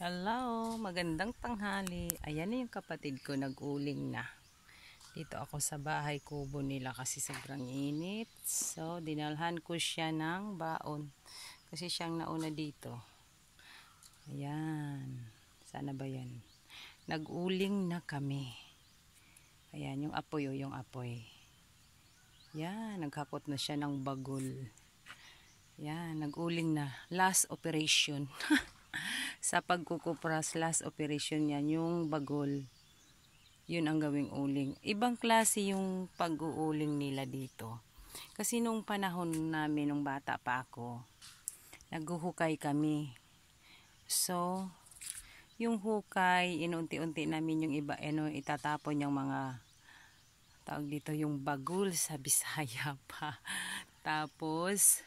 Hello, magandang tanghali. Ayan na yung kapatid ko, nag-uling na. Dito ako sa bahay kubo nila kasi sobrang init. So, dinalhan ko siya ng baon. Kasi siyang nauna dito. Ayan. Sana ba yan? Nag-uling na kami. Ayan, yung apoy o yung apoy. Yan, naghakot na siya ng bagol. Yan, nag-uling na. Last operation. Sa pagkukupras, last operation yan, yung bagol. Yun ang gawing uling. Ibang klase yung pag-uuling nila dito. Kasi nung panahon namin, nung bata pa ako, naghuhukay kami. So, yung hukay, inunti-unti namin yung iba, itatapon yung mga, tawag dito, yung bagol sa Bisaya pa. Tapos,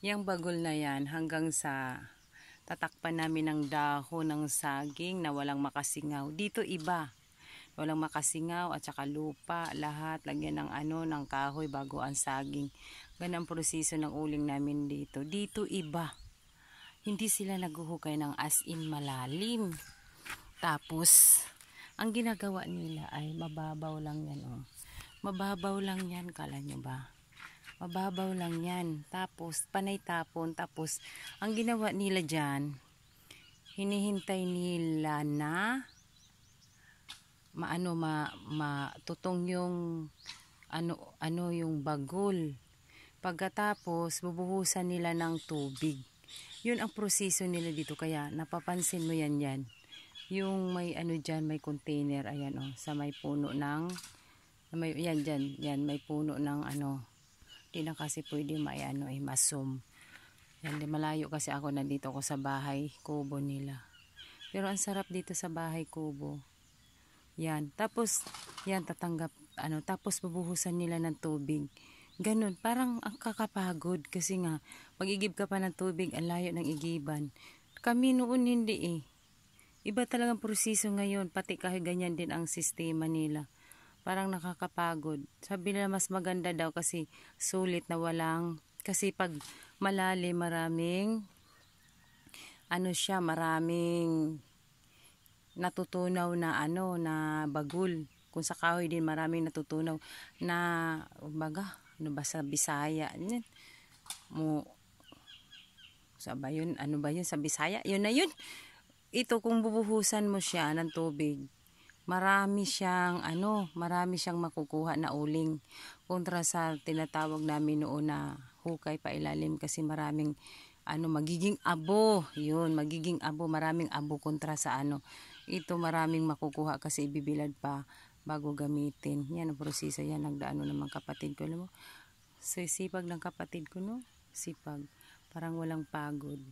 yung bagol na yan, hanggang sa tatakpan namin ng dahon ng saging na walang makasingaw. Dito iba. Walang makasingaw at saka lupa, lahat lagyan ng ng kahoy bago ang saging. Ganun ang proseso ng uling namin dito. Dito iba. Hindi sila naghuhukay ng as in malalim. Tapos ang ginagawa nila ay mababaw lang yan, oh. Mababaw lang yan, kala nyo ba? Mababaw lang yan. Tapos panay tapon. Tapos ang ginawa nila diyan, hinihintay nila na matutong yung yung bagol. Pagkatapos bubuhusan nila ng tubig. Yun ang proseso nila dito, kaya napapansin mo yan. Yung may diyan, may container, ayan, oh, sa may puno ng yan may puno ng di na kasi pwede masum. Yan, di malayo kasi ako, nandito ako sa bahay kubo nila. Pero ang sarap dito sa bahay kubo. Yan, tapos yan tapos bubuhusan nila ng tubig. Ganun, parang ang kakapagod kasi nga pag-igib ka pa ng tubig, ang layo ng igiban. Kami noon hindi eh. Iba talagang proseso ngayon, pati kahit ganyan din ang sistema nila. Parang nakakapagod. Sabi nila mas maganda daw kasi sulit na kasi pag malalim, maraming maraming natutunaw na na bagul. Kung sa kahoy din maraming natutunaw na sa Bisaya sa Bisaya, yun na yun. Ito, kung bubuhusan mo siya ng tubig, marami siyang makukuha na uling, kontra sa tinatawag namin noon na hukay pa ilalim, kasi maraming magiging abo. Yun, magiging abo, maraming abo kontra sa ito maraming makukuha kasi ibibilad pa bago gamitin. Yan ang proseso yan. Nagdaano naman kapatid ko, alam mo, sipag ng kapatid ko, no? Sipag, parang walang pagod.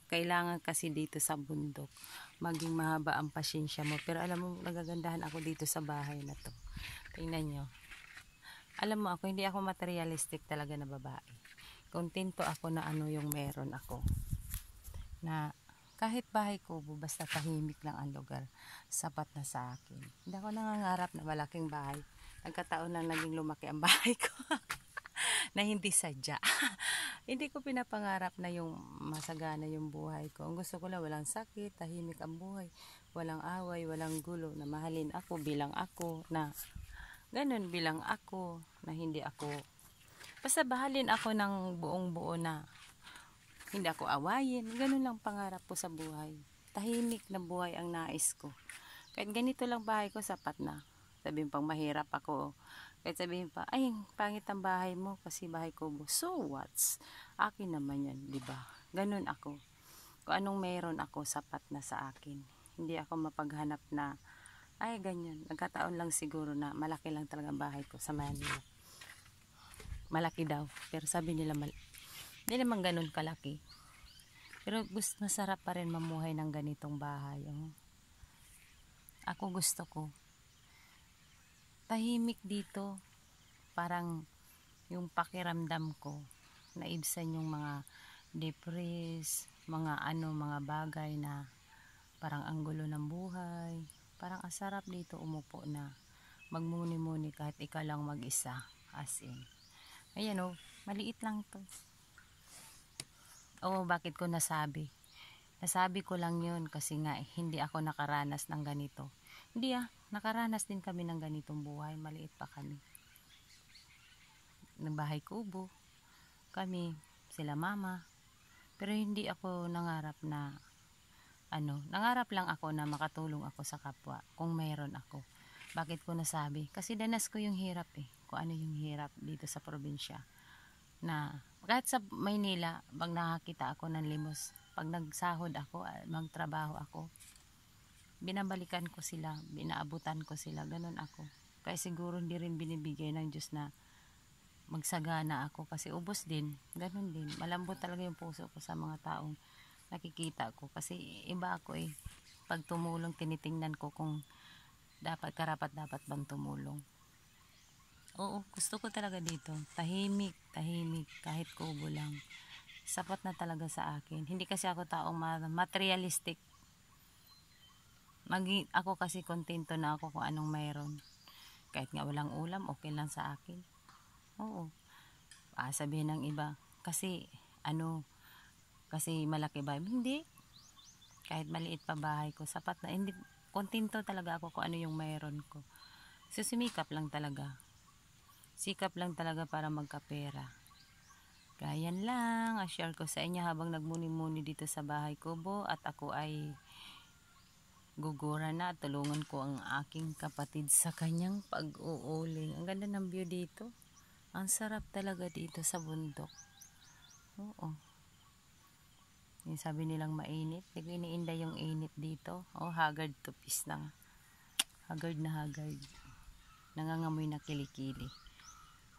Kailangan kasi dito sa bundok maging mahaba ang pasyensya mo. Pero alam mo, nagagandahan ako dito sa bahay na to. Tingnan nyo. Alam mo, hindi ako materialistic talaga na babae. Kontento ako na yung meron ako. Na kahit bahay kubo, basta tahimik lang ang lugar, sapat na sa akin. Hindi ako nangangarap na malaking bahay. Nagkataon lang naging lumaki ang bahay ko. Na hindi sadya. Hindi ko pinapangarap na yung masagana yung buhay ko. Ang gusto ko lang, walang sakit, tahimik ang buhay, walang away, walang gulo, na mahalin ako bilang ako, na ganun bilang ako, na hindi ako, basta bahalin ako ng buong buo, na hindi ako awayin. Ganun lang pangarap ko sa buhay. Tahimik na buhay ang nais ko. Kahit ganito lang bahay ko, sapat na. Sabihin pang mahirap ako, kahit sabihin pa, ay, pangit ang bahay mo kasi bahay kubo. So what's? Akin naman yan, di ba? Ganun ako. Kung anong meron ako, sapat na sa akin. Hindi ako mapaghanap na, ay, ganyan. Nagkataon lang siguro na malaki lang talaga ang bahay ko sa Manila. Malaki daw. Pero sabi nila, hindi naman ganun kalaki. Pero masarap pa rin mamuhay ng ganitong bahay. Oh. Ako gusto ko. Tahimik dito, parang yung pakiramdam ko, naibsan yung mga depress, mga bagay na parang ang gulo ng buhay. Parang asarap dito umupo na magmuni-muni kahit ikaw lang mag-isa, as in. Ayan, oh, maliit lang to. Oh, bakit ko nasabi? Nasabi ko lang yun kasi nga hindi ako nakaranas ng ganito. Hindi nakaranas din kami ng ganitong buhay. Maliit pa kami. Ng bahay kubo. Kami, sila mama. Pero hindi ako nangarap na nangarap lang ako na makatulong ako sa kapwa kung mayroon ako. Bakit ko nasabi? Kasi danas ko yung hirap kung ano yung hirap dito sa probinsya. Na kahit sa Maynila, pag nakakita ako ng limos, pag nagsahod ako, magtrabaho ako, binabalikan ko sila, binaabutan ko sila, ganun ako. Kaya siguro hindi rin binibigay ng Diyos na magsagana ako kasi ubos din, ganun din. Malambot talaga yung puso ko sa mga taong nakikita ko kasi iba ako pag tumulong tinitingnan ko kung karapat dapat bang tumulong. Oo, gusto ko talaga dito tahimik kahit kubo lang, sapat na talaga sa akin. Hindi kasi ako taong materialistic. Ako kasi kontento na ako kung anong mayroon, kahit nga walang ulam okay lang sa akin. Oo, sabihin ng iba kasi kasi malaki ba, hindi, kahit maliit pa bahay ko sapat na, hindi, kontento talaga ako kung ano yung mayroon ko. Susumikap lang talaga, sikap lang talaga para magkapera. Kaya yan lang, share ko sa inyo habang nagmuni-muni dito sa bahay kubo at ako ay gugura na at tulungan ko ang aking kapatid sa kanyang pag-uuling. Ang ganda ng view dito. Ang sarap talaga dito sa bundok. Oo. Yung sabi nilang mainit. Hindi ko iniinda yung init dito. Haggard to peace na. Haggard na haggard. Nangangamoy na kilikili.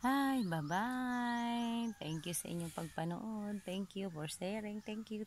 Hi, bye-bye. Thank you sa inyong pagpanood. Thank you for sharing. Thank you.